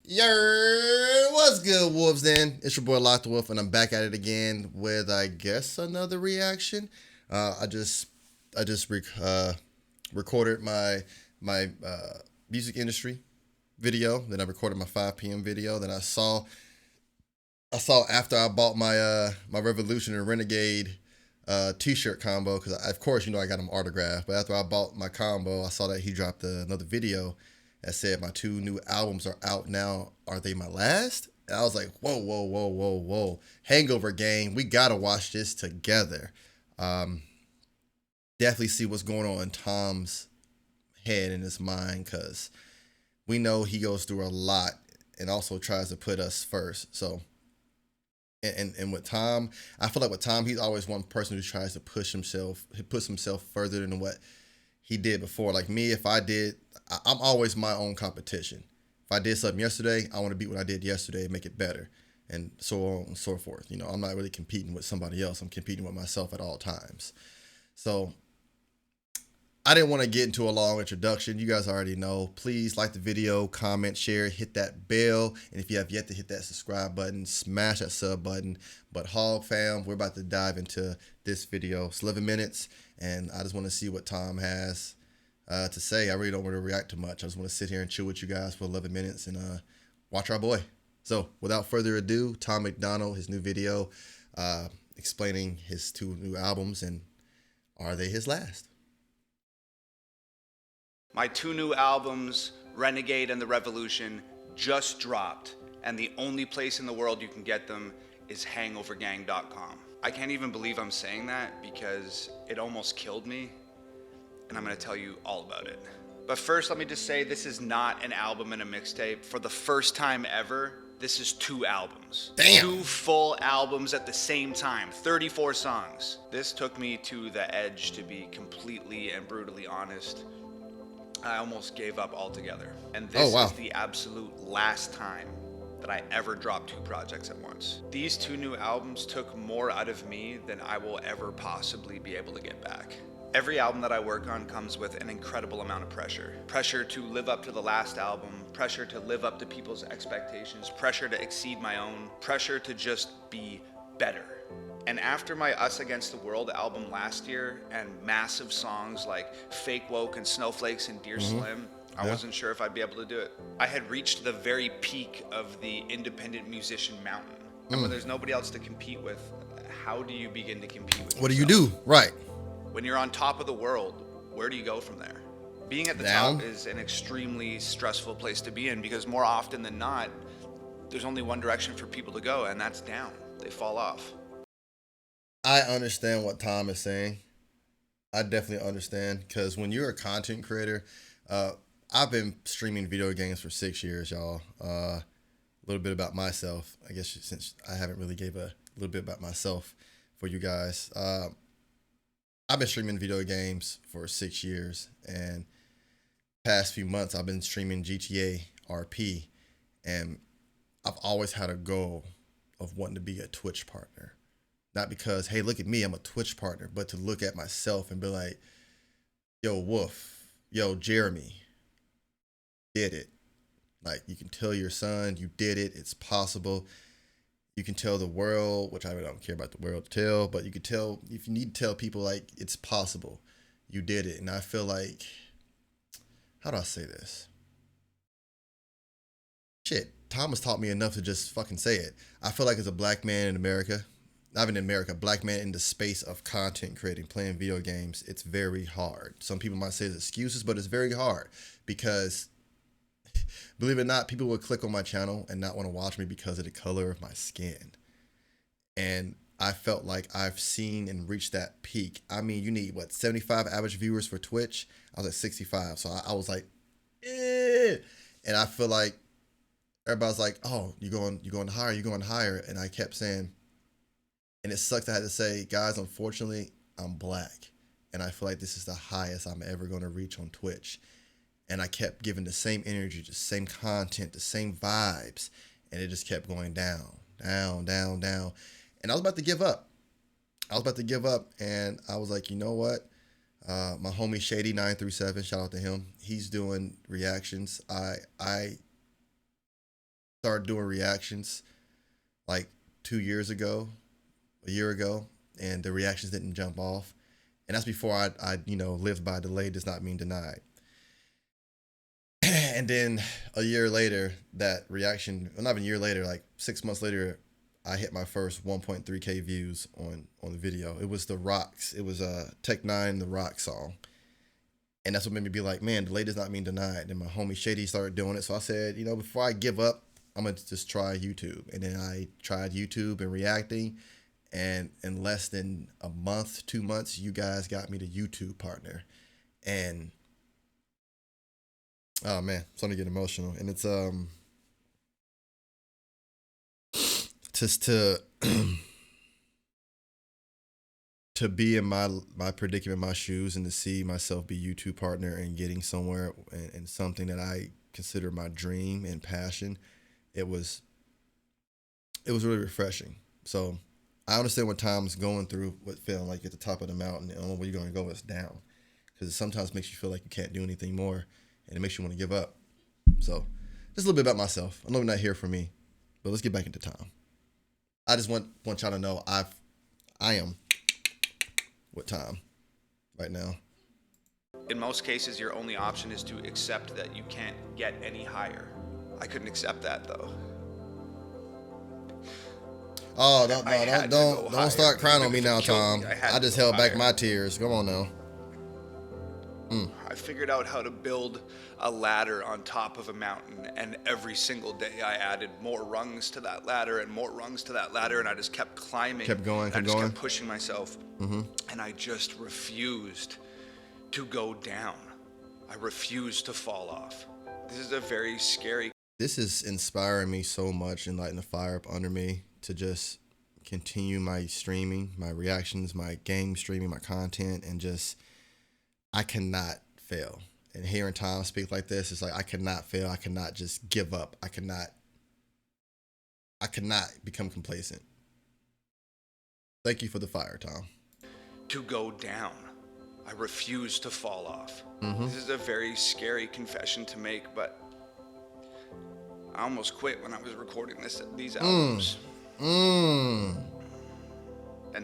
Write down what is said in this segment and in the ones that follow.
Yer, what's good, Wolves? Then it's your boy LoccdWolf, and I'm back at it again with, I guess, another reaction. I just, I just recorded my music industry video. Then I recorded my 5 p.m. video. Then I saw after I bought my Revolution and Renegade T-shirt combo because of course I got him autographed. But after I bought my combo, I saw that he dropped another video that said my 2 new albums are out now. Are they my last? And I was like, whoa, whoa, whoa, whoa, whoa! Hangover gang, we gotta watch this together. Um, Definitely see what's going on in Tom's head and his mind because we know he goes through a lot and also tries to put us first. So and with Tom, I feel like with Tom, he's always one person who tries to push himself. He puts himself further than what he did before. Like me, if I did, I'm always my own competition. If I did something yesterday, I want to beat what I did yesterday and make it better, and so on and so forth. I'm not really competing with somebody else. I'm competing with myself at all times. So I didn't want to get into a long introduction. You guys already know. Please like the video, comment, share, hit that bell. And if you have yet to hit that subscribe button, smash that sub button. But Hog fam, we're about to dive into this video. It's 11 minutes, and I just want to see what Tom has to say. I really don't want to react too much. I just want to sit here and chill with you guys for 11 minutes and watch our boy. So without further ado, Tom Macdonald, his new video explaining his 2 new albums and are they his last? My 2 new albums, Renegade and The Revolution, just dropped, and the only place in the world you can get them is hangovergang.com. I can't even believe I'm saying that because it almost killed me, and I'm gonna tell you all about it. But first, let me just say this is not an album and a mixtape. For the first time ever, this is 2 albums. Damn. 2 full albums at the same time, 34 songs. This took me to the edge, to be completely and brutally honest. I almost gave up altogether. And this is the absolute last time that I ever dropped 2 projects at once. These 2 new albums took more out of me than I will ever possibly be able to get back. Every album that I work on comes with an incredible amount of pressure. Pressure to live up to the last album, pressure to live up to people's expectations, pressure to exceed my own, pressure to just be better. And after my Us Against the World album last year and massive songs like Fake Woke and Snowflakes and Dear Slim, I wasn't sure if I'd be able to do it. I had reached the very peak of the independent musician mountain. And when there's nobody else to compete with, how do you begin to compete with What do you yourself? do? Right. When you're on top of the world, where do you go from there? Being at the top is an extremely stressful place to be in because more often than not, there's only one direction for people to go, and that's down. They fall off. I understand what Tom is saying. I definitely understand because when you're a content creator, I've been streaming video games for 6 years, y'all. A little bit about myself, I guess, since I haven't really gave a little bit about myself for you guys. I've been streaming video games for 6 years, and past few months I've been streaming GTA RP, and I've always had a goal of wanting to be a Twitch partner. Not because, hey, look at me, I'm a Twitch partner, but to look at myself and be like, yo, Wolf, yo, Jeremy, did it. Like, you can tell your son, you did it, it's possible. You can tell the world, which I really don't care about the world to tell, but you can tell, if you need to tell people, like, it's possible, you did it. And I feel like, how do I say this? Shit, Tom has taught me enough to just fucking say it. I feel like as a black man in America, not even in America, black man in the space of content creating, playing video games, it's very hard. Some people might say it's excuses, but it's very hard because, believe it or not, people will click on my channel and not want to watch me because of the color of my skin. And I felt like I've seen and reached that peak. I mean, you need, what, 75 average viewers for Twitch? I was at 65, so I was like, eh. And I feel like everybody's like, oh, you're going higher, and I kept saying, and it sucks I had to say, guys, unfortunately, I'm black. And I feel like this is the highest I'm ever going to reach on Twitch. And I kept giving the same energy, the same content, the same vibes. And it just kept going down, down, down, down. And I was about to give up. And I was like, you know what? My homie Shady937, shout out to him. He's doing reactions. I started doing reactions like 2 years ago, a year ago, and the reactions didn't jump off. And that's before I lived by delayed does not mean denied. And then a year later, that reaction, well, not even a year later, like 6 months later, I hit my first 1.3K views on the video. It was The Rocks. It was Tech Nine, The Rock song. And that's what made me be like, man, delay does not mean denied. And my homie Shady started doing it. So I said, before I give up, I'm going to just try YouTube. And then I tried YouTube and reacting. And in less than a month, 2 months, you guys got me the YouTube partner. And oh man, I'm starting to get emotional. And it's just to to be in my predicament, my shoes, and to see myself be YouTube partner and getting somewhere and something that I consider my dream and passion, it was really refreshing. So I understand what Tom's going through, what feeling like at the top of the mountain, and where you're going to go is down, because it sometimes makes you feel like you can't do anything more, and it makes you want to give up. So just a little bit about myself. I know you're not here for me, but let's get back into Tom. I just want y'all to know I am with Tom right now. In most cases, your only option is to accept that you can't get any higher. I couldn't accept that though. Oh, don't start crying on me now, Tom. I just held back my tears. Come on now. I figured out how to build a ladder on top of a mountain, and every single day I added more rungs to that ladder and more rungs to that ladder, and I just kept climbing. Kept going. Kept pushing myself. And I just refused to go down. I refused to fall off. This is a very scary. This is inspiring me so much and lighting the fire up under me to just continue my streaming, my reactions, my game streaming, my content, and just, I cannot fail. And hearing Tom speak like this, it's like, I cannot fail. I cannot just give up. I cannot become complacent. Thank you for the fire, Tom. To go down. I refuse to fall off. This is a very scary confession to make, but I almost quit when I was recording these albums. And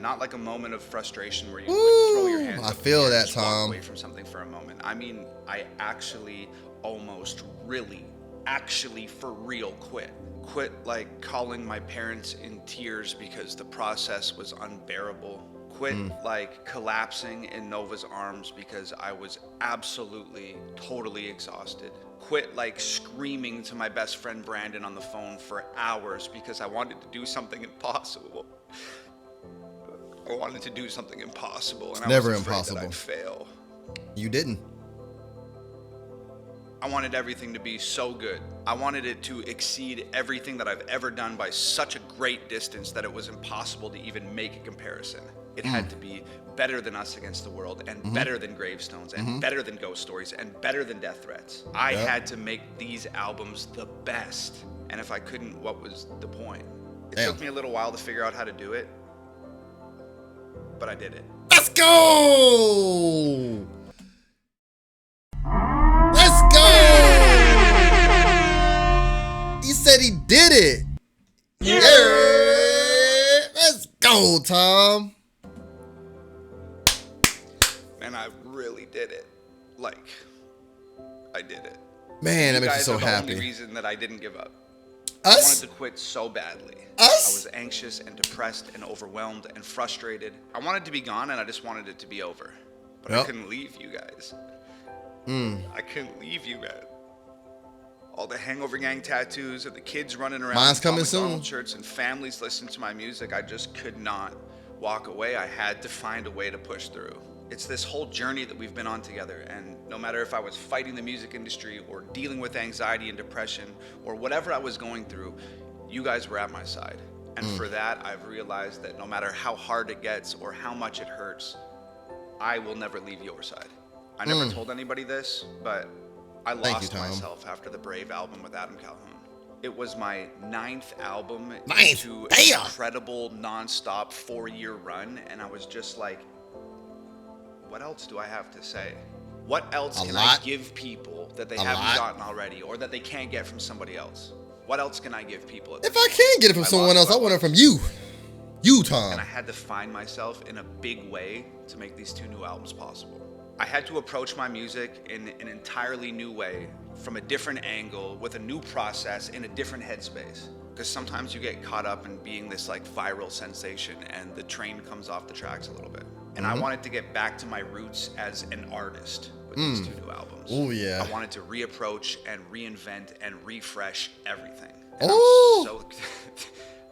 not like a moment of frustration where you like throw your hands up. I feel that, Tom. Tom. Walk away from something for a moment. I mean, I actually almost really, for real quit. Quit like calling my parents in tears because the process was unbearable. Quit like collapsing in Nova's arms because I was absolutely, totally exhausted. Quit like screaming to my best friend Brandon on the phone for hours because I wanted to do something impossible. I wanted to do something impossible, and I was afraid that I'd fail. You didn't. I wanted everything to be so good. I wanted it to exceed everything that I've ever done by such a great distance that it was impossible to even make a comparison. It had to be better than Us Against the World, and better than Gravestones, and better than Ghost Stories, and better than Death Threats. I had to make these albums the best. And if I couldn't, what was the point? It took me a little while to figure out how to do it, but I did it. Let's go! Let's go! He said he did it. Yeah! Let's go, Tom. Man, I really did it. Like, I did it. Man, that makes me so happy. You guys are the only reason that I didn't give up. Us? I wanted to quit so badly. Us? I was anxious and depressed and overwhelmed and frustrated. I wanted to be gone, and I just wanted it to be over. But I couldn't leave you guys. I couldn't leave you, man. All the Hangover Gang tattoos and the kids running around. Mine's coming soon. McDonald's shirts and families listening to my music. I just could not walk away. I had to find a way to push through. It's this whole journey that we've been on together, and no matter if I was fighting the music industry or dealing with anxiety and depression or whatever I was going through, you guys were at my side. And for that, I've realized that no matter how hard it gets or how much it hurts, I will never leave your side. I never told anybody this, but I lost myself after the Brave album with Adam Calhoun. It was my 9th album into an incredible non-stop 4-year run, and I was just like, what else do I have to say? What else can I give people that they haven't gotten already or that they can't get from somebody else? What else can I give people? If I can get it from someone else, I want it from you. You, Tom. And I had to find myself in a big way to make these 2 new albums possible. I had to approach my music in an entirely new way, from a different angle, with a new process, in a different headspace. Because sometimes you get caught up in being this like viral sensation and the train comes off the tracks a little bit. And I wanted to get back to my roots as an artist with these 2 new albums. Oh yeah. I wanted to reapproach and reinvent and refresh everything. And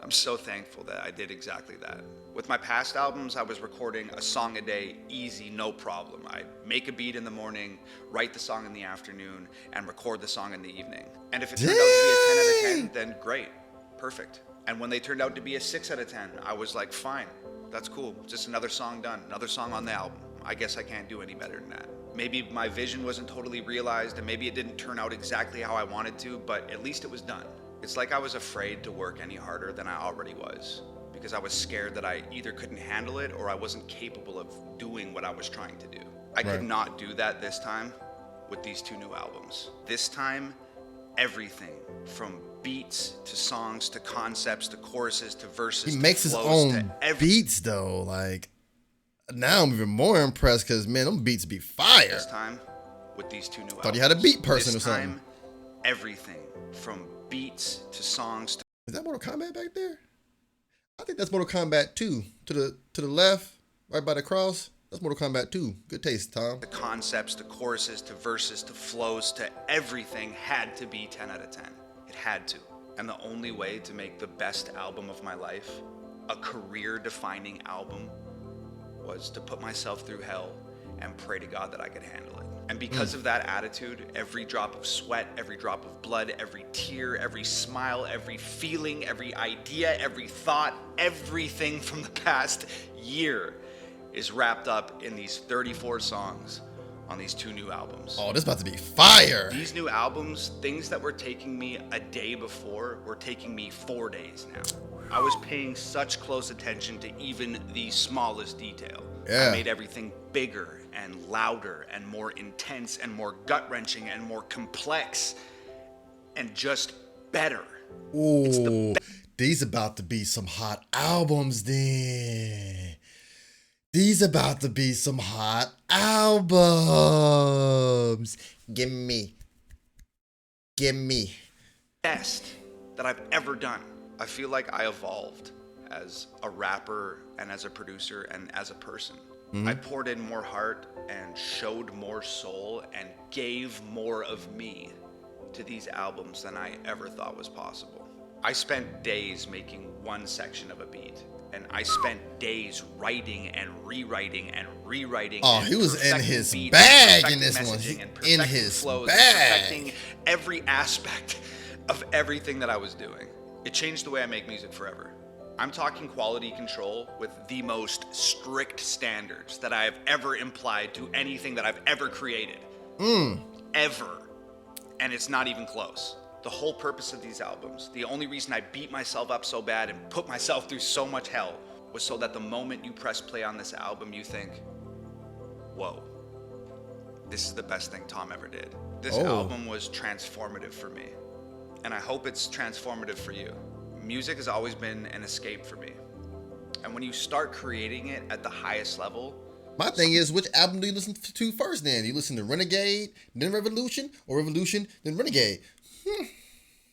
I'm so thankful that I did exactly that. With my past albums, I was recording a song a day, easy, no problem. I'd make a beat in the morning, write the song in the afternoon, and record the song in the evening. And if it turned out to be a 10 out of 10, then great, perfect. And when they turned out to be a 6 out of 10, I was like, fine, that's cool. Just another song done, another song on the album. I guess I can't do any better than that. Maybe my vision wasn't totally realized, and maybe it didn't turn out exactly how I wanted to, but at least it was done. It's like I was afraid to work any harder than I already was, because I was scared that I either couldn't handle it or I wasn't capable of doing what I was trying to do. I could not do that this time with these 2 new albums. This time, everything from beats to songs to concepts to choruses to verses. He makes his own beats though. Like, now I'm even more impressed because, man, them beats be fire. This time, with these 2 new albums. Thought you had a beat person or something. This time, everything from beats to songs to... Is that Mortal Kombat back there? I think that's Mortal Kombat 2. To the left, right by the cross. That's Mortal Kombat 2. Good taste, Tom. The concepts, to choruses, to verses, to flows, to everything had to be 10 out of 10. It had to. And the only way to make the best album of my life, a career-defining album, was to put myself through hell and pray to God that I could handle it. And because of that attitude, every drop of sweat, every drop of blood, every tear, every smile, every feeling, every idea, every thought, everything from the past year is wrapped up in these 34 songs on these 2 new albums. Oh, this is about to be fire. These new albums, things that were taking me a day before, were taking me 4 days now. I was paying such close attention to even the smallest detail. Yeah. I made everything bigger and louder and more intense and more gut-wrenching and more complex and just better. Ooh, these about to be some hot albums then. These about to be some hot albums. Give me. Best that I've ever done. I feel like I evolved as a rapper and as a producer and as a person. I poured in more heart and showed more soul and gave more of me to these albums than I ever thought was possible. I spent days making one section of a beat, and I spent days writing and rewriting and rewriting. Oh, he was in his bag in this one. In his bag. Perfecting every aspect of everything that I was doing. It changed the way I make music forever. I'm talking quality control with the most strict standards that I have ever implied to anything that I've ever created. Ever. And it's not even close. The whole purpose of these albums, the only reason I beat myself up so bad and put myself through so much hell, was so that the moment you press play on this album, you think, whoa, this is the best thing Tom ever did. This album was transformative for me. And I hope it's transformative for you. Music has always been an escape for me. And when you start creating it at the highest level... My thing is, which album do you listen to first then? You listen to Renegade, then Revolution, or Revolution, then Renegade?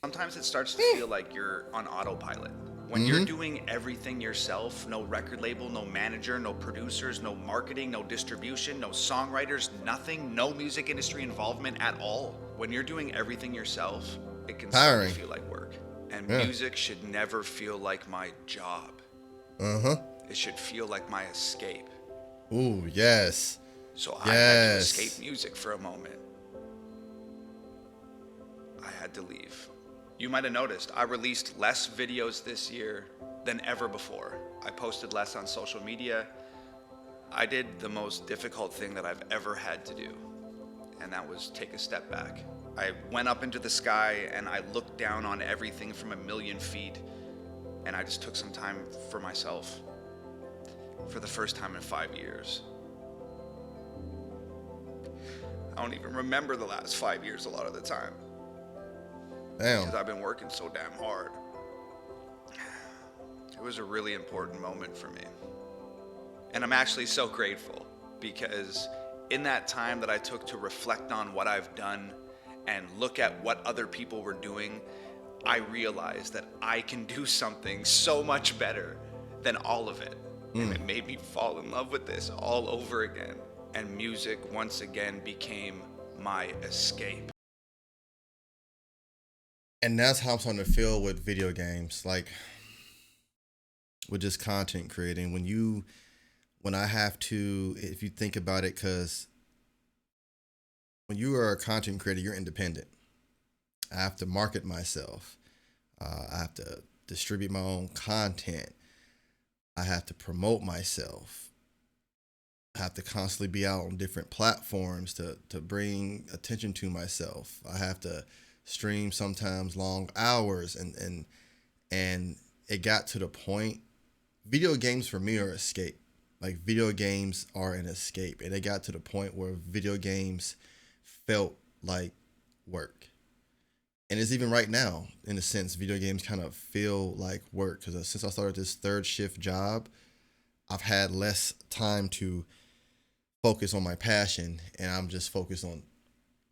Sometimes it starts to feel like you're on autopilot. When you're doing everything yourself, no record label, no manager, no producers, no marketing, no distribution, no songwriters, nothing, no music industry involvement at all. When you're doing everything yourself, it can start to feel like work. And music should never feel like my job. It should feel like my escape. Ooh, yes. So I had to escape music for a moment. I had to leave. You might have noticed I released less videos this year than ever before. I posted less on social media. I did the most difficult thing that I've ever had to do, and that was take a step back. I went up into the sky and I looked down on everything from 1,000,000 feet, and I just took some time for myself for the first time in 5 years. I don't even remember the last 5 years a lot of the time. Damn. because I've been working so damn hard. It was a really important moment for me. And I'm actually so grateful because in that time that I took to reflect on what I've done and look at what other people were doing, I realized that I can do something so much better than all of it. And it made me fall in love with this all over again. And music once again became my escape. And that's how I'm starting to feel with video games, like with just content creating. When I have to, if you think about it, because when you are a content creator, you're independent. I have to market myself. I have to distribute my own content. I have to promote myself. I have to constantly be out on different platforms to bring attention to myself. I have to stream sometimes long hours, and it got to the point. Video games for me are escape. Like video games are an escape, and it got to the point where video games felt like work. And it's even right now, in a sense, video games kind of feel like work because since I started this third shift job, I've had less time to focus on my passion, and I'm just focused on,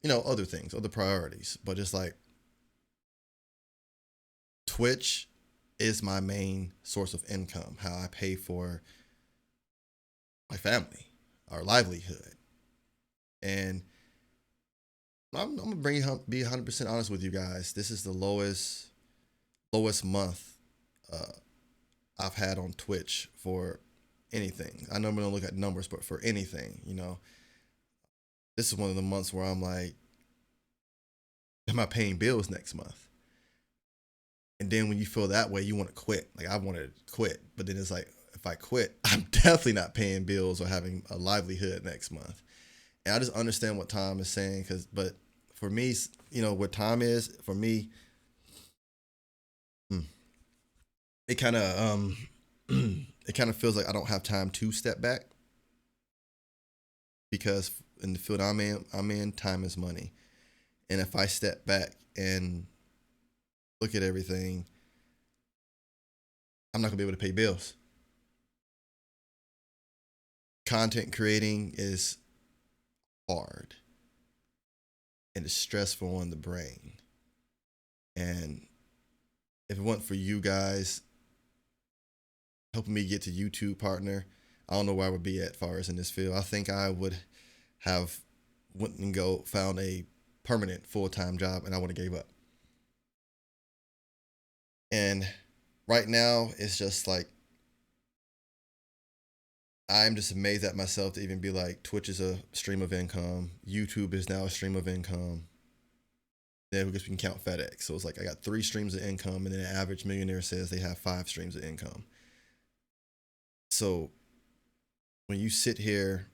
other things, other priorities. But it's like Twitch is my main source of income, how I pay for my family, our livelihood. And I'm gonna be 100% honest with you guys. This is the lowest month uh, I've had on Twitch for anything. I normally don't look at numbers, but for anything, this is one of the months where I'm like, am I paying bills next month? And then when you feel that way, you want to quit. Like I want to quit, but then it's like, if I quit, I'm definitely not paying bills or having a livelihood next month. And I just understand what Tom is saying, but for me, what Tom is for me, it kind of it kind of feels like I don't have time to step back because in the field I'm in, time is money, and if I step back and look at everything, I'm not gonna be able to pay bills. Content creating is hard and it's stressful on the brain. And if it wasn't for you guys helping me get to YouTube partner, I don't know where I would be at far as in this field. I think I would have went and found a permanent full-time job and I would have gave up. And right now it's just like I'm just amazed at myself to even be like, Twitch is a stream of income. YouTube is now a stream of income. Then we can count FedEx. So it's like I got 3 streams of income, and then an average millionaire says they have 5 streams of income. So when you sit here,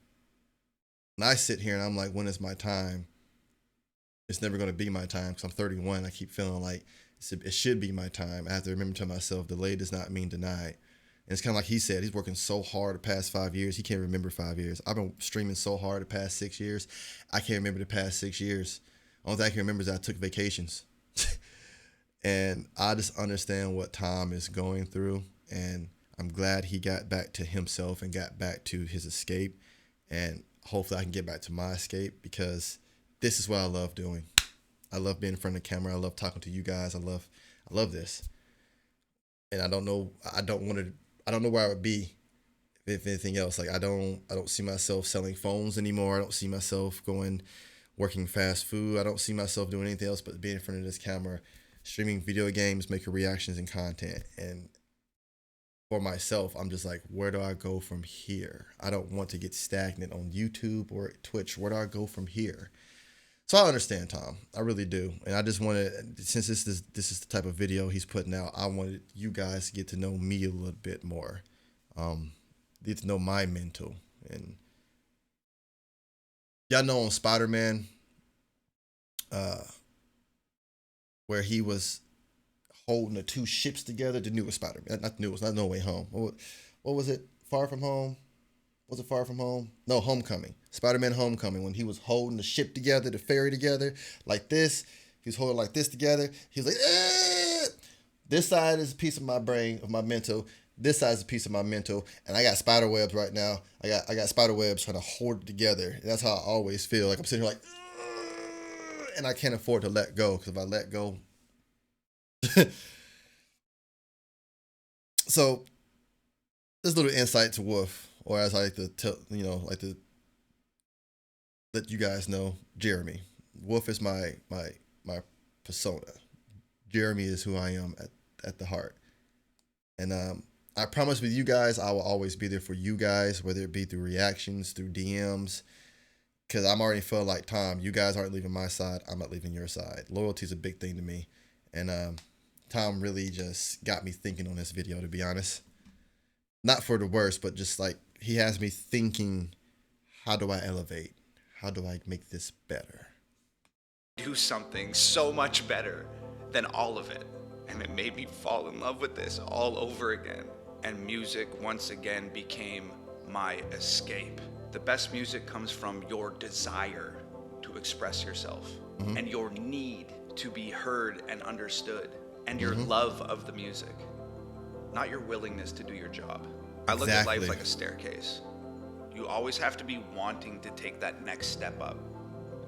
and I sit here and I'm like, when is my time? It's never going to be my time because I'm 31. I keep feeling like it should be my time. I have to remember to myself, delayed does not mean denied. And it's kind of like he said, he's working so hard the past 5 years. He can't remember 5 years. I've been streaming so hard the past 6 years. I can't remember the past 6 years. Only thing I can remember is I took vacations. And I just understand what Tom is going through. And I'm glad he got back to himself and got back to his escape. And hopefully I can get back to my escape because this is what I love doing. I love being in front of the camera. I love talking to you guys. I love this. And I don't know where I would be if anything else. Like I don't see myself selling phones anymore. I don't see myself working fast food. I don't see myself doing anything else but being in front of this camera, streaming video games, making reactions and content. And for myself, I'm just like, where do I go from here? I don't want to get stagnant on YouTube or Twitch. Where do I go from here? So I understand Tom. I really do. And I just wanted, since this is the type of video he's putting out, I wanted you guys to get to know me a little bit more. Get to know my mental. And y'all know on Spider-Man, where he was holding the 2 ships together, the newest Spider-Man, not the newest, not No Way Home. What was it? Far From Home? Was it Far From Home? No, Homecoming. Spider-Man Homecoming, when he was holding the ship together, the ferry together, like this. He's holding like this together. He's like, eh! This side is a piece of my brain, of my mental. This side is a piece of my mental. And I got spider webs right now. I got spider webs trying to hold it together. And that's how I always feel. Like I'm sitting here like, and I can't afford to let go. Because if I let go. So, this little insight to Wolf, or as I like to tell, like to let you guys know, Jeremy. Wolf is my persona. Jeremy is who I am at the heart. And I promise with you guys, I will always be there for you guys, whether it be through reactions, through DMs, because I'm already feel like, Tom, you guys aren't leaving my side. I'm not leaving your side. Loyalty is a big thing to me. And Tom really just got me thinking on this video, to be honest. Not for the worst, but just like he has me thinking, how do I elevate? How do I make this better? Do something so much better than all of it. And it made me fall in love with this all over again. And music once again became my escape. The best music comes from your desire to express yourself and your need to be heard and understood and your love of the music, not your willingness to do your job. I look at life like a staircase. You always have to be wanting to take that next step up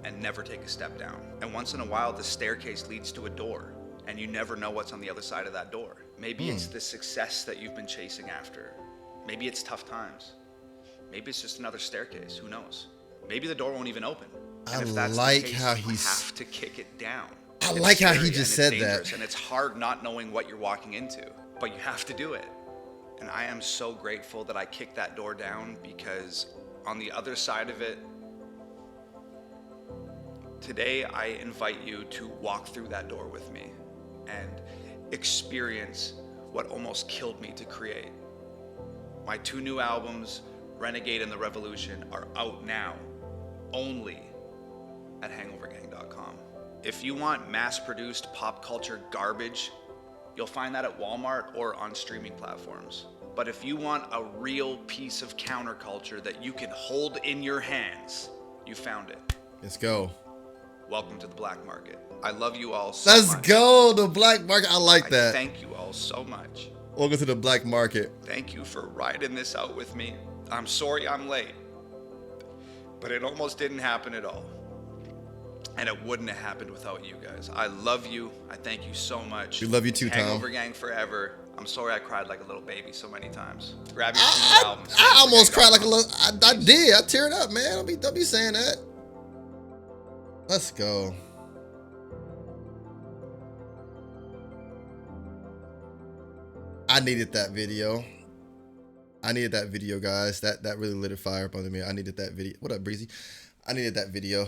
and never take a step down. And once in a while, the staircase leads to a door, and you never know what's on the other side of that door. Maybe it's the success that you've been chasing after. Maybe it's tough times. Maybe it's just another staircase. Who knows? Maybe the door won't even open. And if that's the case, you have to kick it down. I like how he just said that. And it's hard not knowing what you're walking into, but you have to do it. And I am so grateful that I kicked that door down, because on the other side of it, today I invite you to walk through that door with me and experience what almost killed me to create. My 2 new albums, Renegade and The Revolution, are out now only at hangovergang.com. If you want mass-produced pop culture garbage, you'll find that at Walmart or on streaming platforms. But if you want a real piece of counterculture that you can hold in your hands, you found it. Let's go. Welcome to the black market. I love you all so much. Let's go, the black market. I like that. Thank you all so much. Welcome to the black market. Thank you for riding this out with me. I'm sorry I'm late, but it almost didn't happen at all. And it wouldn't have happened without you guys. I love you. I thank you so much. We love you too, Tom. Hangover Gang forever. I'm sorry I cried like a little baby so many times. Grab your 2 albums. I almost cried like a little. I did. I teared up, man. Don't be saying that. Let's go. I needed that video. Guys. That really lit a fire up under me. I needed that video. What up, Breezy? I needed that video.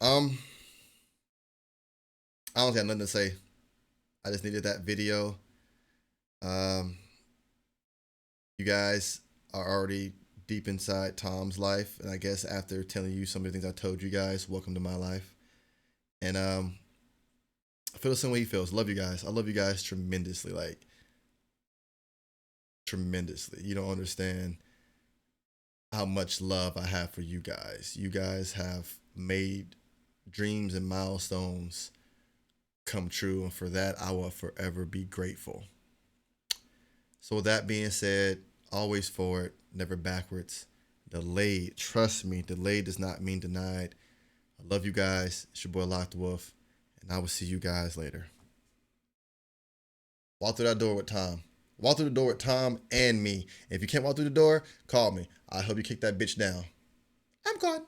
I don't have nothing to say. I just needed that video. You guys are already deep inside Tom's life, and I guess after telling you some of the things I told you guys, welcome to my life. And I feel the same way he feels. Love you guys. I love you guys tremendously, like tremendously. You don't understand how much love I have for you guys. You guys have made dreams and milestones come true, and for that I will forever be grateful. So with that being said, always forward, never backwards. Delayed, trust me, delayed does not mean denied. I love you guys. It's your boy LoccdWolf, and I will see you guys later. Walk through that door with Tom. Walk through the door with Tom and me. If you can't walk through the door, call me. I'll help you kick that bitch down. I'm gone.